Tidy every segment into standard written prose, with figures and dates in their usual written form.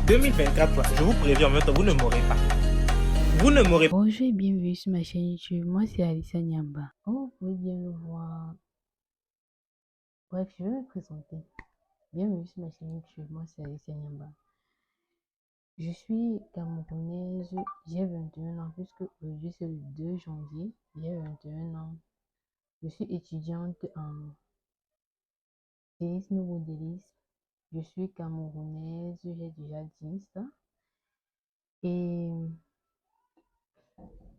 2024, je vous préviens en même temps, vous ne m'aurez pas. Vous ne m'aurez pas. Bonjour et bienvenue sur ma chaîne YouTube. Moi, c'est Alicia Nyamba. Comme vous pouvez bien le voir, bref, je vais me présenter. Bienvenue sur ma chaîne YouTube. Moi, c'est Alicia Nyamba. Je suis camerounaise, j'ai 21 ans, puisque aujourd'hui c'est le 2 janvier, j'ai 21 ans. Je suis étudiante en stylisme modélisme. Je suis camerounaise, j'ai déjà dit ça. Et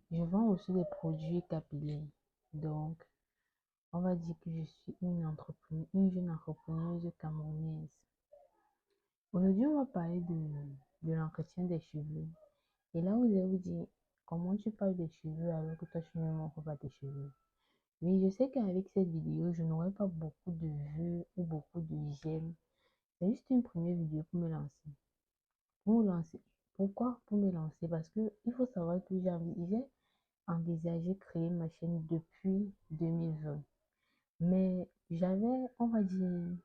je vends aussi des produits capillaires. Donc, on va dire que je suis une jeune entrepreneuse camerounaise. Aujourd'hui, on va parler de l'entretien des cheveux. Et là, vous allez vous dire, comment tu parles des cheveux alors que toi, tu ne montres pas tes cheveux? Oui, je sais qu'avec cette vidéo, je n'aurai pas beaucoup de vues ou beaucoup de j'aime. C'est juste une première vidéo pour me lancer. Pour me lancer. Pourquoi pour me lancer? Parce que il faut savoir que j'ai envisagé créer ma chaîne depuis 2020. Mais j'avais, on va dire,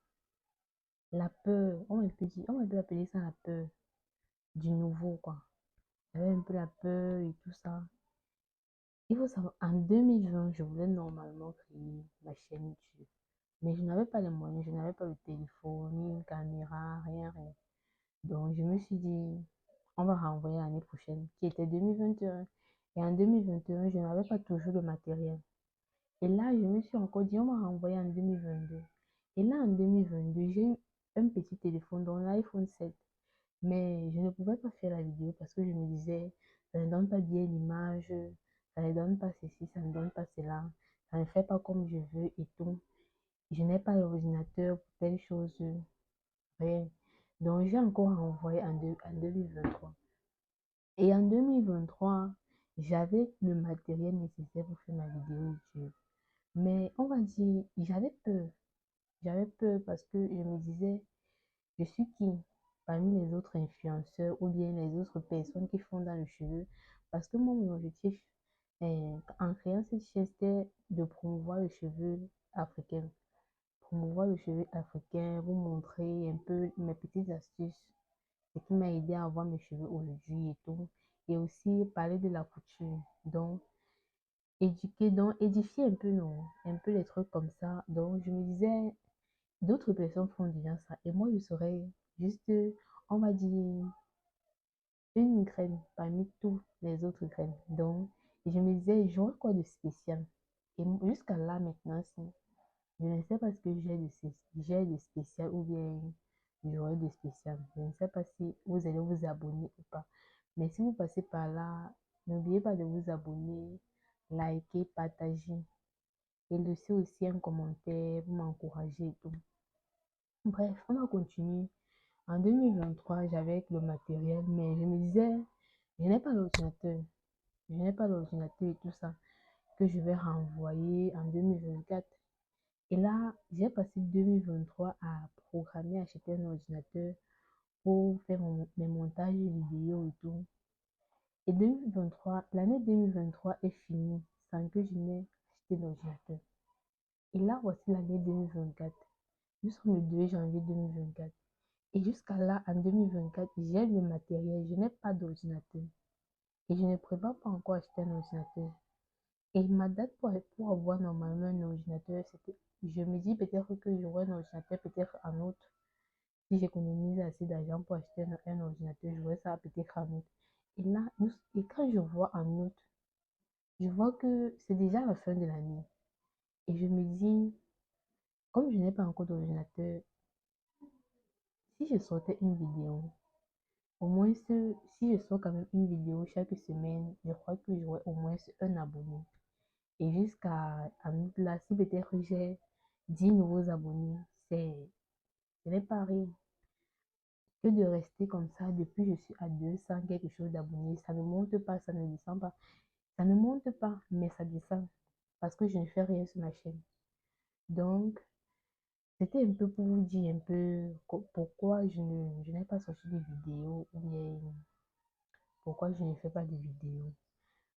la peur, on va un peu appeler ça la peur du nouveau, quoi. J'avais un peu la peur et tout ça. Il faut savoir, en 2020, je voulais normalement créer ma chaîne YouTube. Mais je n'avais pas les moyens, je n'avais pas le téléphone, ni une caméra, rien, rien. Donc, je me suis dit, on va renvoyer l'année prochaine, qui était 2021. Et en 2021, je n'avais pas toujours le matériel. Et là, je me suis encore dit, on va renvoyer en 2022. Et là, en 2022, j'ai eu un petit téléphone, donc l'iPhone 7. Mais je ne pouvais pas faire la vidéo parce que je me disais, ça ne donne pas bien l'image, ça ne donne pas ceci, ça ne donne pas cela, ça ne fait pas comme je veux et tout. Je n'ai pas l'ordinateur pour telle chose, rien. Donc, j'ai encore renvoyé en 2023. Et en 2023, j'avais le matériel nécessaire pour faire ma vidéo YouTube. Mais on va dire, j'avais peur. J'avais peur parce que je me disais, je suis qui parmi les autres influenceurs ou bien les autres personnes qui font dans le cheveu? Parce que moi, mon objectif en créant cette chaîne, c'était de promouvoir le cheveu africain. Promouvoir le cheveu africain, vous montrer un peu mes petites astuces, ce qui m'a aidé à avoir mes cheveux aujourd'hui et tout. Et aussi parler de la couture. Donc, éduquer, donc édifier un peu, non, un peu les trucs comme ça. Donc, je me disais, d'autres personnes font déjà ça. Et moi, je serais juste, on va dire, une graine parmi toutes les autres graines. Donc, je me disais, j'aurais quoi de spécial? Et jusqu'à là, maintenant, si, je ne sais pas ce que j'ai de spécial ou bien j'aurais de spécial. Je ne sais pas si vous allez vous abonner ou pas. Mais si vous passez par là, n'oubliez pas de vous abonner, liker, partager et laisser aussi un commentaire pour m'encourager et tout. Bref, on va continuer. En 2023, j'avais le matériel, mais je me disais, je n'ai pas l'ordinateur. Je n'ai pas l'ordinateur et tout ça que je vais renvoyer en 2024. Et là, j'ai passé 2023 à programmer, acheter un ordinateur pour faire mes montages vidéo et tout. Et 2023, l'année 2023 est finie sans que je n'ai acheté l'ordinateur. Et là, voici l'année 2024. Nous sommes le 2 janvier 2024. Et jusqu'à là, en 2024, j'ai le matériel, je n'ai pas d'ordinateur. Et je ne prépare pas encore acheter un ordinateur. Et ma date pour avoir normalement un ordinateur, c'était, je me dis peut-être que j'aurai un ordinateur peut-être en août. Si j'économise assez d'argent pour acheter un ordinateur, j'aurai ça peut-être en août. Et là, et quand je vois en août, je vois que c'est déjà la fin de l'année. Et je me dis, comme je n'ai pas encore d'ordinateur, si je sortais une vidéo, au moins, si je sors quand même une vidéo chaque semaine, je crois que j'aurai au moins un abonné. Et jusqu'à en août là, si peut-être j'ai 10 nouveaux abonnés, ce n'est pas rien. Que de rester comme ça depuis je suis à 200 quelque chose d'abonnés, ça ne monte pas, ça ne descend pas. Ça ne monte pas, mais ça descend parce que je ne fais rien sur ma chaîne. Donc, c'était un peu pour vous dire un peu pourquoi je n'ai pas sorti de vidéos ou bien pourquoi je ne fais pas de vidéos.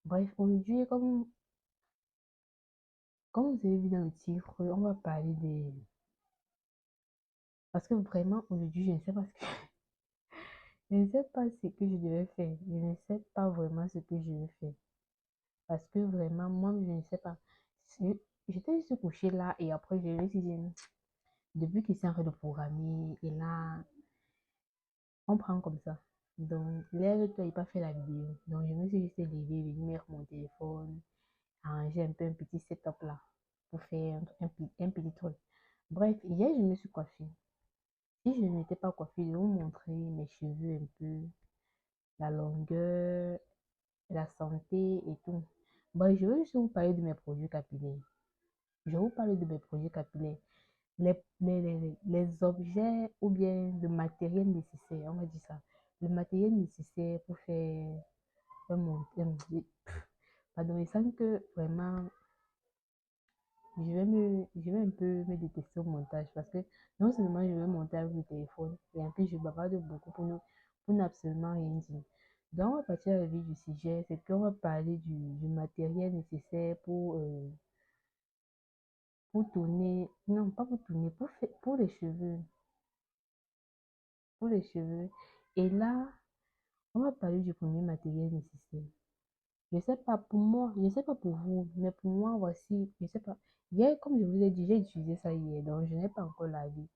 Bref, aujourd'hui, comme vous avez vu dans le titre, on va parler des... Parce que vraiment, aujourd'hui, je ne sais pas ce que... Je ne sais pas ce que je devais faire. Je ne sais pas vraiment ce que je vais faire. Parce que vraiment, moi, je ne sais pas. Je- J'étais juste couchée là et après, je me suis dit, depuis qu'il s'est en train de programmer, et là, on prend comme ça. Donc, lève-toi, il pas fait la vidéo. Donc, je me suis juste levée, venue mettre mon téléphone, arranger un peu un petit setup là pour faire un petit truc. Bref, hier, je me suis coiffée. Si je ne m'étais pas coiffée, je vais vous montrer mes cheveux un peu, la longueur, la santé et tout. Bon, je vais juste vous parler de mes produits capillaires. Je vais vous parler de mes produits capillaires. Les objets ou bien le matériel nécessaire, on va dire ça. Le matériel nécessaire pour faire un montage. Pardon, il semble que vraiment, je vais un peu me détester au montage parce que non seulement je vais monter avec le téléphone, et en plus je bavarde beaucoup pour n'absolument rien dire. Donc, on va partir à la vie du sujet, c'est qu'on va parler du matériel nécessaire pour tourner, non, pas pour tourner, pour les cheveux, pour les cheveux. Et là, on va parler du premier matériel nécessaire. Je sais pas pour moi, je sais pas pour vous, mais pour moi, voici, je sais pas. Hier, comme je vous ai dit, j'ai utilisé ça hier, donc je n'ai pas encore lavé.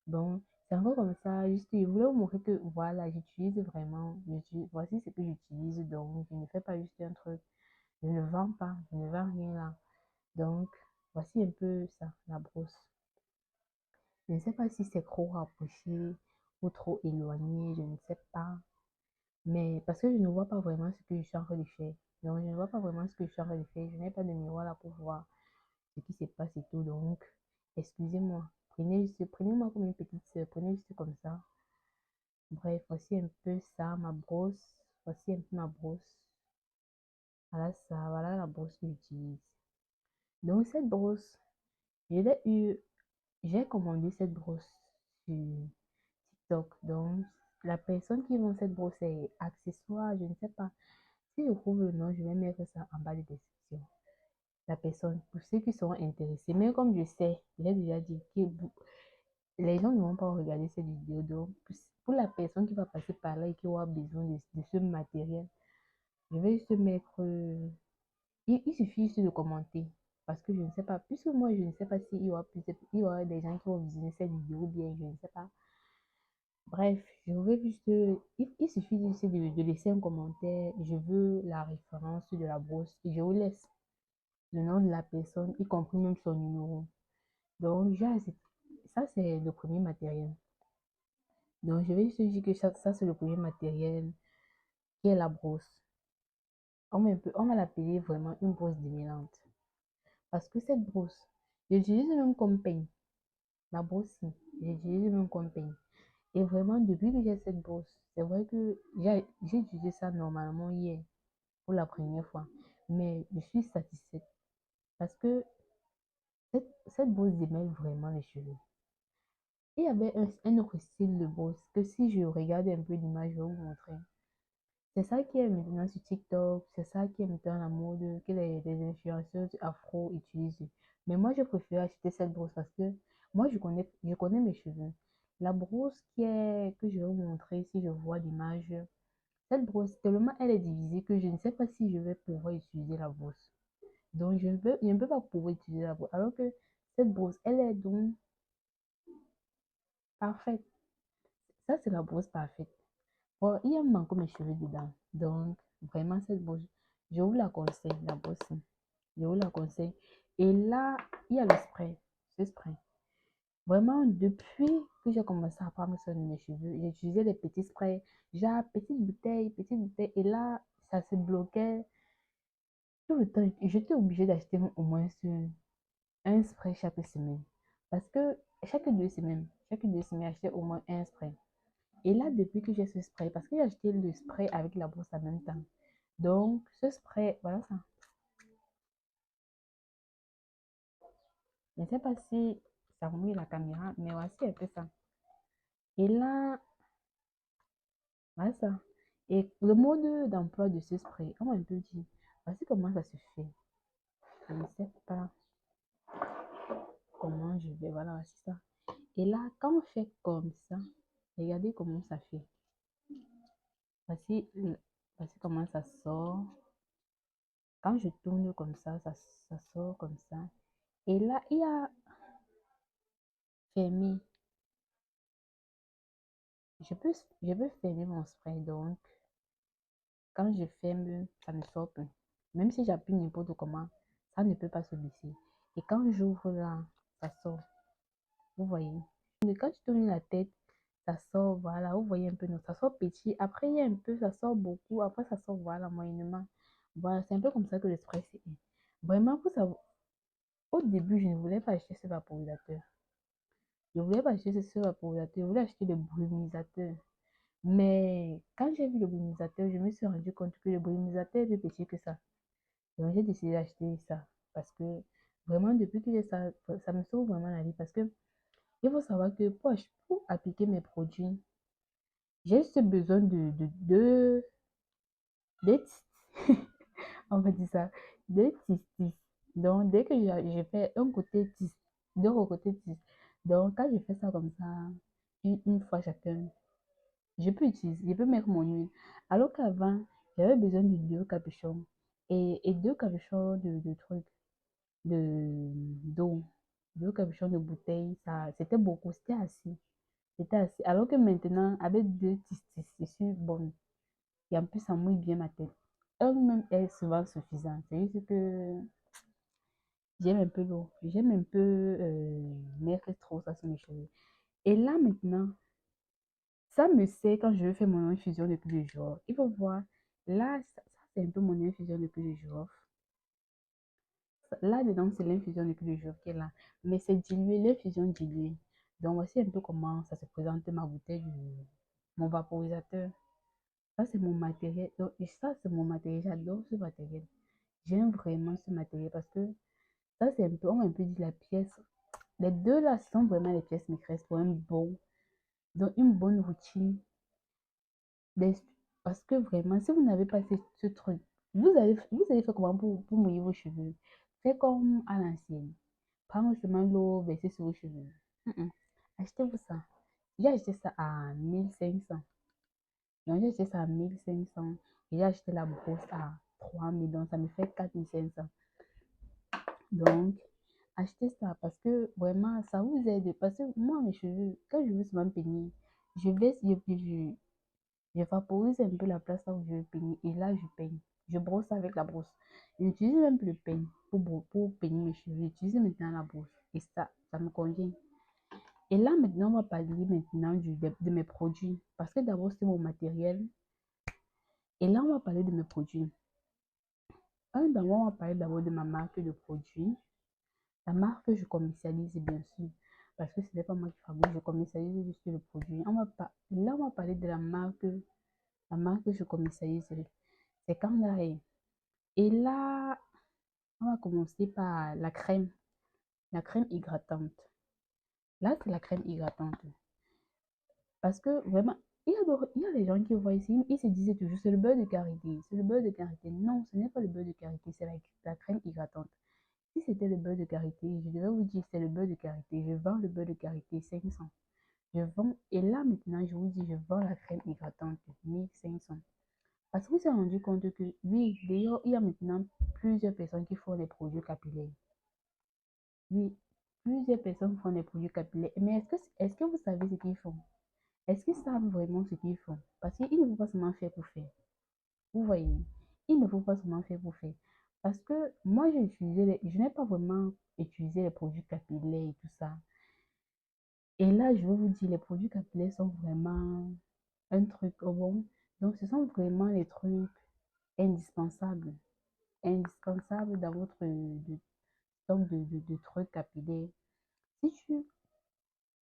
Donc, c'est encore comme ça, juste, je voulais vous montrer que, voilà, j'utilise vraiment, voici ce que j'utilise, donc je ne fais pas juste un truc, je ne vends pas, je ne vends rien là. Donc, voici un peu ça, la brosse. Je ne sais pas si c'est trop rapproché ou trop éloigné, je ne sais pas. Mais parce que je ne vois pas vraiment ce que je suis en train de faire. Donc, je ne vois pas vraiment ce que je suis en train de faire. Je n'ai pas de miroir là pour voir ce qui se passe et tout. Donc, excusez-moi. Prenez-moi comme une petite sœur. Prenez juste comme ça. Bref, voici un peu ça, ma brosse. Voici un peu ma brosse. Voilà ça, voilà la brosse que j'utilise. Donc, cette brosse, je l'ai eu, j'ai commandé cette brosse sur TikTok. Donc, la personne qui vend cette brosse est accessoire, je ne sais pas. Si je trouve le nom, je vais mettre ça en bas de description. La personne, pour ceux qui seront intéressés. Mais comme je sais, j'ai déjà dit que les gens ne vont pas regarder cette vidéo. Donc, pour la personne qui va passer par là et qui aura besoin de ce matériel, je vais juste mettre. Il suffit juste de commenter. Parce que je ne sais pas, puisque moi, je ne sais pas s'il y aura il y aura des gens qui vont visionner cette vidéo ou bien, je ne sais pas. Bref, je vais juste, il suffit juste de laisser un commentaire. Je veux la référence de la brosse et je vous laisse le nom de la personne, y compris même son numéro. Donc, ça, c'est le premier matériel. Donc, je vais juste dire que ça c'est le premier matériel qui est la brosse. On va l'appeler vraiment une brosse démêlante. Parce que cette brosse, j'utilise même comme peigne. La brosse, si, j'utilise même comme peigne. Et vraiment, depuis que j'ai cette brosse, c'est vrai que j'ai utilisé ça normalement hier pour la première fois. Mais je suis satisfaite parce que cette brosse démêle vraiment les cheveux. Il y avait un autre style de brosse que si je regarde un peu l'image, je vais vous montrer. C'est ça qui est maintenant sur TikTok, c'est ça qui est maintenant la mode, que les influenceuses afro utilisent. Mais moi, je préfère acheter cette brosse parce que moi, je connais mes cheveux. La brosse que je vais vous montrer, si je vois l'image, cette brosse, tellement elle est divisée que je ne sais pas si je vais pouvoir utiliser la brosse. Donc, je ne peux pas pouvoir utiliser la brosse. Alors que cette brosse, elle est donc parfaite. Ça, c'est la brosse parfaite. Bon, il y a encore mes cheveux dedans. Donc, vraiment, cette brosse, je vous la conseille, la brosse. Je vous la conseille. Et là, il y a le spray. Ce spray. Vraiment, depuis que j'ai commencé à prendre soin de mes cheveux, j'ai utilisé des petits sprays. Genre, petite bouteille, petite bouteille. Et là, ça se bloquait tout le temps. J'étais obligée d'acheter au moins un spray chaque semaine. Parce que chaque 2 semaines, j'achetais au moins un spray. Et là, depuis que j'ai ce spray, parce que j'ai acheté le spray avec la brosse en même temps. Donc, ce spray, voilà ça. Je ne sais pas si ça remet la caméra, mais voici un peu ça. Et là, voilà ça. Et le mode d'emploi de ce spray, on va un peu dire, voici comment ça se fait. Je ne sais pas comment je vais, voilà, c'est ça. Et là, quand on fait comme ça, regardez comment ça fait. Voici, voici comment ça sort. Quand je tourne comme ça sort comme ça. Et là, il y a fermé. Je peux fermer mon spray. Donc, quand je ferme, ça ne sort plus. Même si j'appuie n'importe comment, ça ne peut pas se baisser. Et quand j'ouvre là, ça sort. Vous voyez? Mais quand tu tournes la tête, ça sort, voilà. Vous voyez un peu, non, ça sort petit. Après, il y a un peu, ça sort beaucoup. Après, ça sort, voilà, moyennement. Voilà, c'est un peu comme ça que le spray, c'est. Vraiment, pour savoir, au début, je ne voulais pas acheter ce vaporisateur. Je ne voulais pas acheter ce vaporisateur. Je voulais acheter le brumisateur. Mais quand j'ai vu le brumisateur, je me suis rendu compte que le brumisateur est plus petit que ça. Donc, j'ai décidé d'acheter ça. Parce que vraiment, depuis que j'ai ça, ça me sauve vraiment la vie. Parce que il faut savoir que pour appliquer mes produits, j'ai juste besoin de on va dire ça, de tis. Donc, dès que je fais un côté tis, deux côté tis. Donc, quand je fais ça comme ça, une fois chacun, je peux utiliser, je peux mettre mon huile. Alors qu'avant, j'avais besoin de deux capuchons et deux capuchons de trucs, d'eau, deux capuchons de bouteille, ça, c'était beaucoup, c'était assez. C'était assez. Alors que maintenant, avec deux tis, je suis bonne. Et en plus, ça mouille bien ma tête. Elle-même est souvent suffisante. C'est juste que j'aime un peu l'eau. J'aime un peu mettre trop ça sur mes cheveux. Et là, maintenant, ça me sert quand je veux faire mon infusion de tous les jours. Il faut voir. Là, ça, c'est un peu mon infusion de tous les jours. Là-dedans, c'est l'infusion de tous les jours qui est là. Mais c'est dilué, l'infusion diluée. Donc, voici un peu comment ça se présente ma bouteille, mon vaporisateur. Ça, c'est mon matériel. Donc, et ça, c'est mon matériel. J'adore ce matériel. J'aime vraiment ce matériel parce que ça, c'est un peu, on va un peu dire la pièce. Les deux là, ce sont vraiment les pièces maîtresses pour un bon, donc une bonne routine. Des- Parce que vraiment, si vous n'avez pas ce truc, vous allez faire comment pour mouiller vos cheveux? Faites comme à l'ancienne. Prendre seulement l'eau, verser sur vos cheveux. Achetez-vous ça. J'ai acheté ça à 1500. Donc, j'ai acheté ça à 1500. Et j'ai acheté la brosse à 3000. Donc, ça me fait 4500. Donc, achetez ça parce que vraiment, ça vous aide. Parce que moi, mes cheveux, quand je veux souvent peigner, je vais, je vaporise un peu la place là où je veux peigner. Et là, je peigne. Je brosse avec la brosse. J'utilise même plus le peigne pour peigner mes cheveux. J'utilise maintenant la brosse. Et ça me convient. Et là, maintenant, on va parler maintenant de mes produits. Parce que d'abord, c'est mon matériel. Et là, on va parler de mes produits. D'abord, on va parler d'abord de ma marque de produits. La marque que je commercialise, bien sûr, parce que ce n'est pas moi qui fabrique, je commercialise juste le produit. Là, on va parler de la marque que je commercialise, c'est Kangaroo. Et là, on va commencer par la crème hydratante. Là, c'est la crème hydratante. Parce que vraiment, il y a des gens qui voient ici, ils se disaient toujours, c'est le beurre de karité, c'est le beurre de karité. Non, ce n'est pas le beurre de karité, c'est la crème hydratante. Si c'était le beurre de karité, je devais vous dire c'est le beurre de karité. Je vends le beurre de karité 500. Je vends, et là maintenant, je vous dis, je vends la crème hydratante 1500. Parce que vous vous êtes rendu compte que, oui, d'ailleurs, il y a maintenant plusieurs personnes qui font des produits capillaires. Oui, plusieurs personnes font des produits capillaires. Mais est-ce que vous savez ce qu'ils font? Est-ce qu'ils savent vraiment ce qu'ils font? Parce qu'ils ne vont pas seulement faire pour faire. Vous voyez, il ne faut pas seulement faire pour faire. Parce que moi, je n'ai pas vraiment utilisé les produits capillaires et tout ça. Et là, je vais vous dire, les produits capillaires sont vraiment un truc au bon. Donc, ce sont vraiment les trucs indispensables. Indispensables dans votre stock de trucs capillaires. Si tu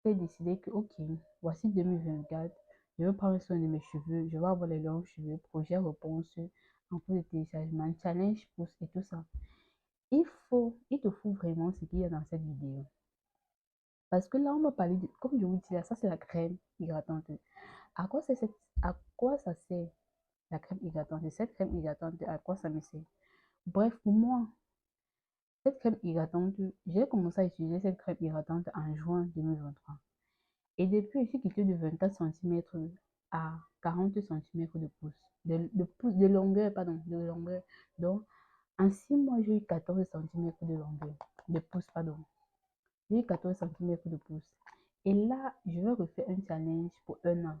peux décider que, ok, voici 2024, je veux prendre soin de mes cheveux, je veux avoir les longs cheveux, projet réponse, en cours de téléchargement, challenge pouce et tout ça. Il te faut vraiment ce qu'il y a dans cette vidéo. Parce que là, on va parler de, comme je vous disais, ça c'est la crème hydratante. À quoi, à quoi ça sert la crème hydratante? Cette crème hydratante, à quoi ça me sert? Bref, pour moi, cette crème hydratante, j'ai commencé à utiliser cette crème hydratante en juin 2023. Et depuis, je suis quittée de 24 cm à 40 centimètres de pouce, de longueur, pardon, de longueur. Donc, en 6 mois, j'ai eu 14 centimètres de longueur, de pouce, pardon. J'ai eu 14 centimètres de pouce. Et là, je vais refaire un challenge pour un an,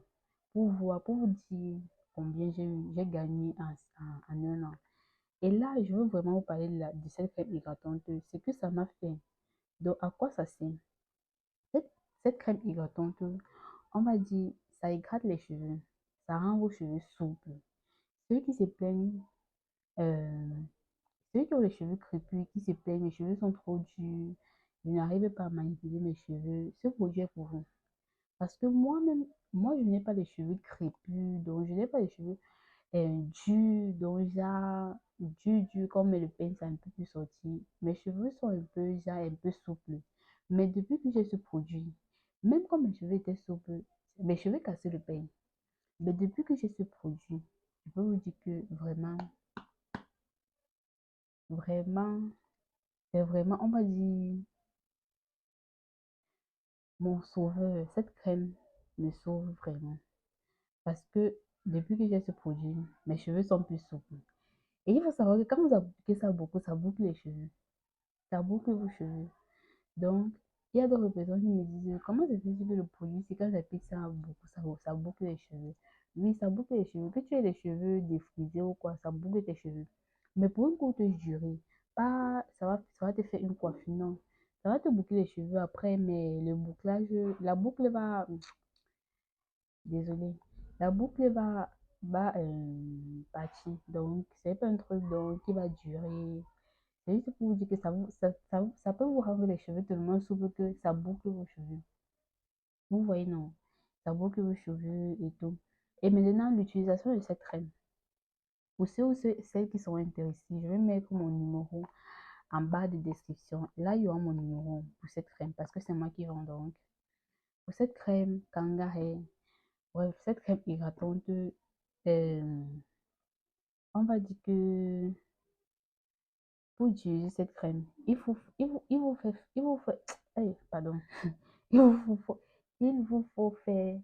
pour voir, pour vous dire combien j'ai gagné en un an. Et là, je veux vraiment vous parler de cette crème hydratante, ce que ça m'a fait. Donc, à quoi ça sert? Cette crème hydratante, on va dire, ça hydrate les cheveux, ça rend vos cheveux souples. Ceux qui se plaignent, euh, ceux qui ont les cheveux crépus, qui se plaignent, mes cheveux sont trop durs, je n'arrive pas à manipuler mes cheveux, ce produit est pour vous. Parce que moi-même, moi, je n'ai pas les cheveux crépus, donc je n'ai pas les cheveux durs, donc genre, dur, comme le pince c'est un peu plus sorti. Mes cheveux sont un peu, genre, un peu souples. Mais depuis que j'ai ce produit, même quand mes cheveux étaient souples, mes cheveux cassaient le peigne. Mais depuis que j'ai ce produit, je peux vous dire que vraiment, vraiment, c'est vraiment, on va dire, mon sauveur. Cette crème me sauve vraiment. Parce que depuis que j'ai ce produit, mes cheveux sont plus souples. Et il faut savoir que quand vous appliquez ça beaucoup, ça boucle les cheveux. Ça boucle vos cheveux. Donc, il y a d'autres personnes qui me disent, comment c'est possible que le produit, c'est quand j'applique ça beaucoup, ça boucle les cheveux. Oui, ça boucle les cheveux. Que tu aies les cheveux défrisés ou quoi, ça boucle tes cheveux. Mais pour une courte durée, pas, ça va te faire une coiffure, non. Ça va te boucler les cheveux après, mais le bouclage, la boucle va, désolé, la boucle va partir. Donc, c'est pas un truc donc, qui va durer. C'est juste pour vous dire que ça peut vous rendre les cheveux tellement souples que ça boucle vos cheveux. Vous voyez, non? Ça boucle vos cheveux et tout. Et maintenant, l'utilisation de cette crème. Pour ceux ou celles qui sont intéressés, je vais mettre mon numéro en bas de description. Là, il y aura mon numéro pour cette crème parce que c'est moi qui vends donc. Pour cette crème Kangaroo, bref, cette crème hydratante, on va dire que pour utiliser cette crème, il vous fait, pardon, il vous faut, il vous faut faire,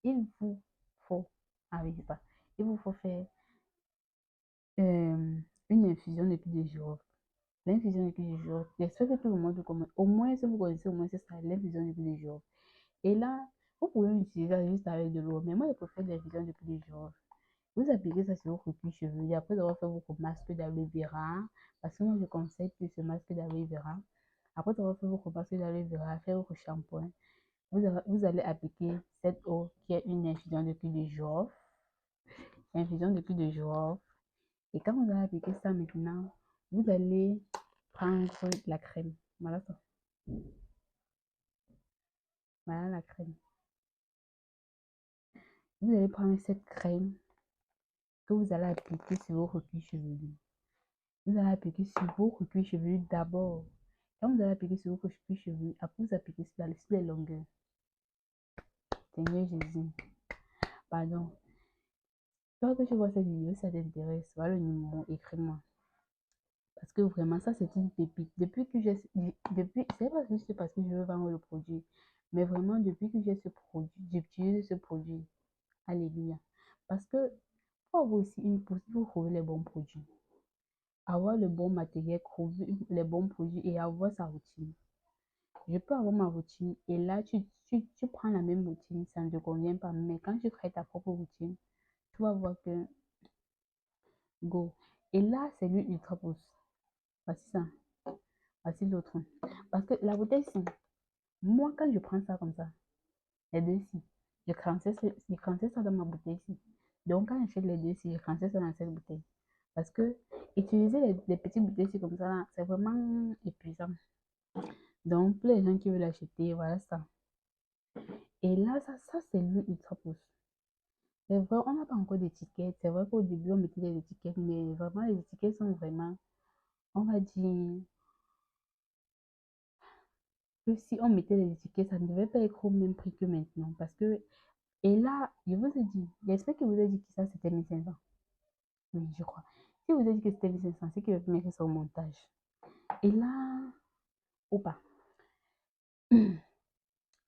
il vous faut, ah oui, c'est pas, il vous faut faire une infusion de clé de girofle. L'infusion de clé de girofle, j'espère que tout le monde connaît, au moins si vous connaissez, au moins c'est ça, l'infusion de clé de girofle. Et là, vous pouvez l'utiliser juste avec de l'eau, mais moi je préfère l'infusion de clé de girofle. Vous appliquez ça sur vos cheveux et après avoir fait votre masque d'aloe vera, parce que moi je conseille plus ce masque d'aloe vera. Après avoir fait votre masque d'aloe vera, faire votre shampoing, vous allez appliquer cette eau qui est une infusion de clé de girofle. Infusion de clé de girofle. Et quand vous allez appliquer ça maintenant, vous allez prendre la crème. Voilà ça. Voilà la crème. Vous allez prendre cette crème que vous allez appliquer sur vos cuirs chevelus. Vous allez appliquer sur vos cuirs chevelus d'abord. Quand vous allez appliquer sur vos cuirs chevelus, après vous appliquez sur les longueurs. Seigneur Jésus. Pardon. Toi que tu vois cette vidéo, ça t'intéresse, voilà le numéro, écris-moi. Parce que vraiment, ça, c'est une pépite. C'est pas juste parce que je veux vendre le produit, mais vraiment, depuis que j'ai ce produit, j'utilise ce produit. Alléluia. Parce que, pour avoir aussi pour trouver les bons produits, avoir le bon matériel, trouver les bons produits et avoir sa routine. Je peux avoir ma routine et là, tu prends la même routine, ça ne te convient pas. Mais quand tu crées ta propre routine, tu vas voir que, go. Et là, c'est lui ultra pousse. Voici ça. Voici l'autre. Parce que la bouteille, c'est moi, quand je prends ça comme ça, les deux ici, je transfère ça dans ma bouteille ici. Donc, quand j'achète les deux ici, je transfère ça dans cette bouteille. Parce que utiliser les petites bouteilles ici comme ça, là, c'est vraiment épuisant. Donc, pour les gens qui veulent acheter, voilà ça. Et là, ça c'est l'huile ultra pousse. C'est vrai, on n'a pas encore d'étiquette. C'est vrai qu'au début, on mettait des étiquettes, mais vraiment, les étiquettes sont vraiment, on va dire, que si on mettait les étiquettes, ça ne devait pas être au même prix que maintenant. Parce que, et là, je vous ai dit, j'espère que vous avez dit que ça c'était 1500. Oui, je crois. Si vous avez dit que c'était 1500, c'est que vous mettre ça au montage. Et là, ou pas. Et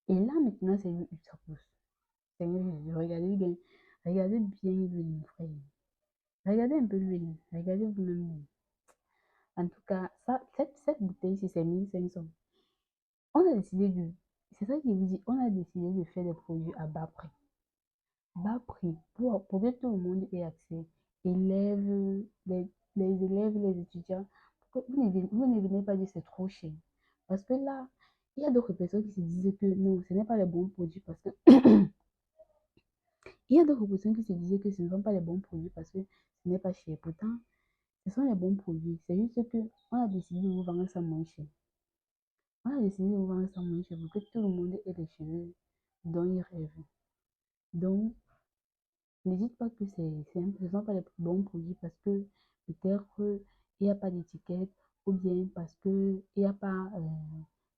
là, maintenant, c'est une ultra pousse. Seigneur Jésus, regardez bien. Regardez bien l'huile, mon frère. Regardez un peu l'huile. Regardez vous-même l'huile. En tout cas, ça, cette bouteille-ci, c'est 1500. On a décidé de, c'est ça que je vous dis, on a décidé de faire des produits à bas prix. Bas prix pour que tout le monde ait accès. Élèves, les élèves, les étudiants. Vous ne venez pas dire c'est trop cher. Parce que là, il y a d'autres personnes qui se disent que non, ce n'est pas les bons produits parce que il y a d'autres personnes qui se disaient que ce ne sont pas les bons produits parce que ce n'est pas cher. Pourtant, ce sont les bons produits. C'est juste que on a décidé de vous vendre ça moins cher. On a décidé de vous vendre ça moins cher pour que tout le monde ait les cheveux dont il rêve. Donc, ne dites pas que ce ne sont pas les bons produits parce que peut-être il n'y a pas d'étiquette ou bien parce que il y a pas,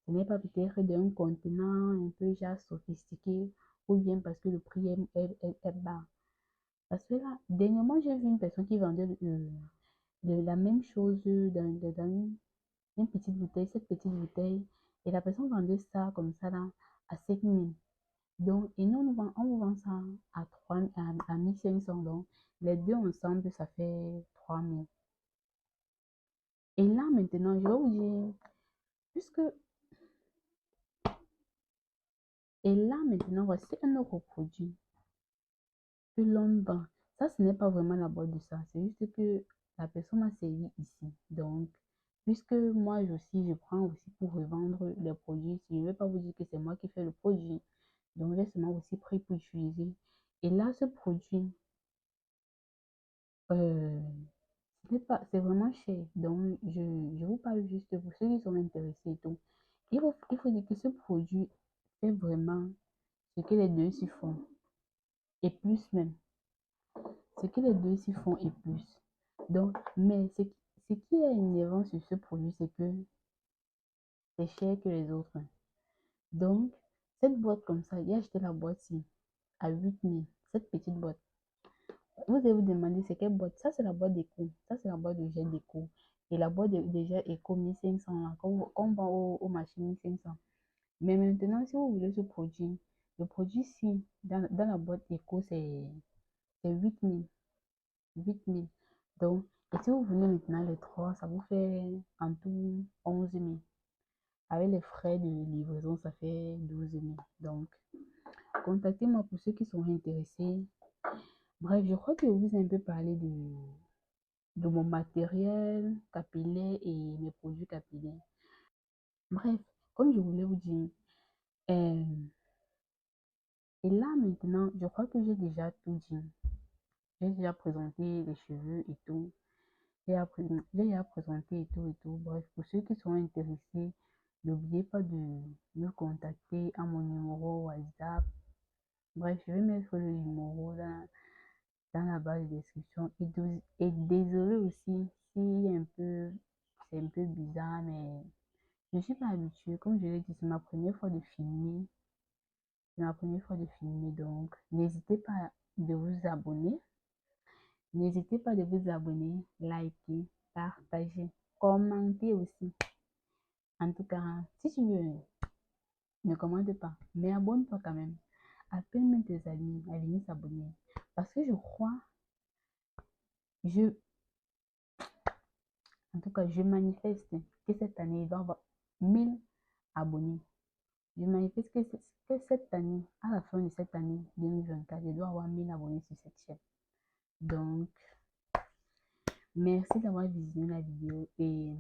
ce n'est pas peut-être d'un contenant un peu genre sophistiqué ou bien parce que le prix est bas. Parce que là, dernièrement, j'ai vu une personne qui vendait la même chose dans une petite bouteille, cette petite bouteille, et la personne vendait ça comme ça là à 7 000. Donc, et nous, on vous vend ça à 1500. Donc, les deux ensemble, ça fait 3000. Et là, maintenant, je vais vous dire, puisque, et là, maintenant, voici un autre produit que l'on vend. Ça, ce n'est pas vraiment la boîte de ça. C'est juste que la personne a servi ici. Donc, puisque moi aussi, je prends aussi pour revendre les produits. Si je ne vais pas vous dire que c'est moi qui fais le produit. Donc, j'ai seulement aussi pris pour utiliser. Et là, ce produit, euh, c'est vraiment cher. Donc, je vous parle juste pour ceux qui sont intéressés et tout. Il faut dire que ce produit fait vraiment ce que les deux s'y font. Et plus même. Ce que les deux s'y font et plus. Donc, mais ce qui est inhérent sur ce produit, c'est que c'est cher que les autres. Donc, cette boîte comme ça, j'ai acheté la boîte-ci à 8000. Cette petite boîte. Vous allez vous demander c'est quelle boîte. Ça, c'est la boîte d'éco. Ça, c'est la boîte de gel d'éco. Et la boîte de gel éco 1500, là, qu'on vend aux machines 1500. Mais maintenant, si vous voulez ce produit, le produit-ci, dans la boîte éco, c'est 8000. 8000. Donc, et si vous voulez maintenant les trois, ça vous fait en tout 11 000. Avec les frais de livraison, ça fait 12 000. Donc, contactez-moi pour ceux qui sont intéressés. Bref, je crois que je vous ai un peu parlé de mon matériel capillaire et mes produits capillaires. Bref, comme je voulais vous dire, euh, et là maintenant, je crois que j'ai déjà tout dit. J'ai déjà présenté les cheveux et tout. J'ai déjà présenté et tout et tout. Bref, pour ceux qui sont intéressés, n'oubliez pas de me contacter à mon numéro WhatsApp. Bref, je vais mettre le numéro dans la barre de description. Et désolé aussi si c'est un peu bizarre, mais je ne suis pas habituée. Comme je l'ai dit, c'est ma première fois de filmer. C'est ma première fois de filmer, donc n'hésitez pas de vous abonner. N'hésitez pas de vous abonner, liker, partager, commenter aussi. En tout cas, si tu veux, ne commente pas, mais abonne-toi quand même. Appelle même tes amis à venir s'abonner. Parce que je crois, je, en tout cas, je manifeste que cette année, il va y avoir 1000 abonnés. Je manifeste que cette année, à la fin de cette année 2024, je dois avoir 1000 abonnés sur cette chaîne. Donc, merci d'avoir visionné la vidéo et